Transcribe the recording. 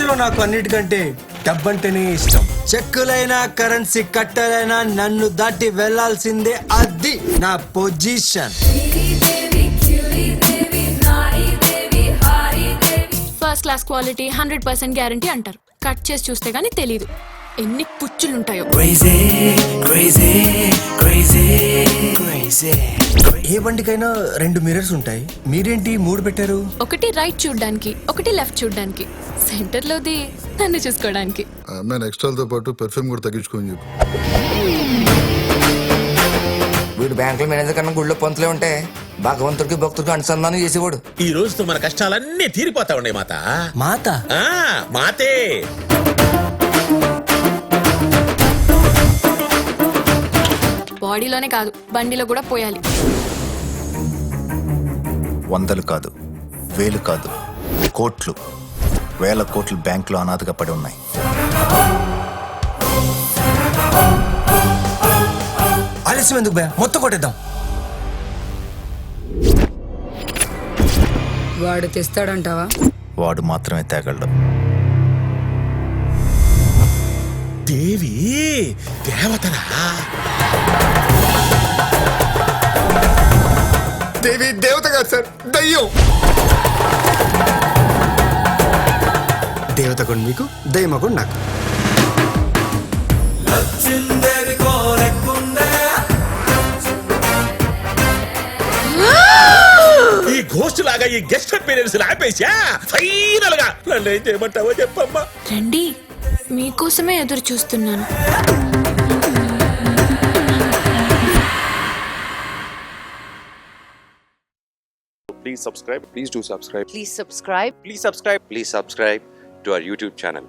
ప్రపంచంలో నాకు అన్నిటికంటే డబ్బంటేనే ఇష్టం. చెక్కులైనా కరెన్సీ కట్టలైనా నన్ను దాటి వెళ్లాల్సిందే. అది నా position. First class quality 100% guarantee అంటారు. కట్ చేసి చూస్తే గానీ తెలీదు ఎన్ని పుచ్చులుంటాయో. ఏ బండికైనా 2 మిర్రర్స్ ఉంటాయి, మీరేంటి 3 పెట్టారు? ఒకటి రైట్ చూడ్డానికి, ఒకటి లెఫ్ట్ చూడ్డానికి, సెంటర్ లోది నన్ను చూసుకోవడానికి. ఎక్స్ట్రాలతో పాటు పెర్ఫ్యూమ్ కూడా తగ్గించుకొని చెప్పు. వీడు బ్యాంకుల మేనేజర్ కన్నా గుళ్ళో పొంతలే ఉంటే భగవంతుడికి భక్తుడికి అనుసంధానం చేసేవాడు. ఈ రోజుతో మన కష్టాలన్నీ తీరిపోతా ఉన్నాయి మాత. మాత మాతే. బాడీలోనే కాదు బండిలో కూడా పోయాలి. 100 కాదు, 1000 కాదు, కోట్లు, 1000 కోట్లు బ్యాంకులో అనాథగా పడి ఉన్నాయి. ఆలస్యం ఎందుకు భయ, మొత్తం కొట్టేద్దాం. వాడు తెస్తాడంటావా? వాడు మాత్రమే తేగలడు. దేవి దేవతరా? దేవి దేవత కాదు సార్, దయ్యం. దేవత కూడా మీకు, దయ్యమ కూడా నాకు. ఈ గోస్ట్ లాగా ఈ గెస్ట్ అపీరెన్స్ ఆపేసా ఫైనల్ గా నన్ను ఏం చేయమంటావో చెప్పమ్మా. రండి, మీకోసమే ఎదురు చూస్తున్నాను. Please subscribe. Please do subscribe. Please subscribe. Please subscribe. Please subscribe to our YouTube channel.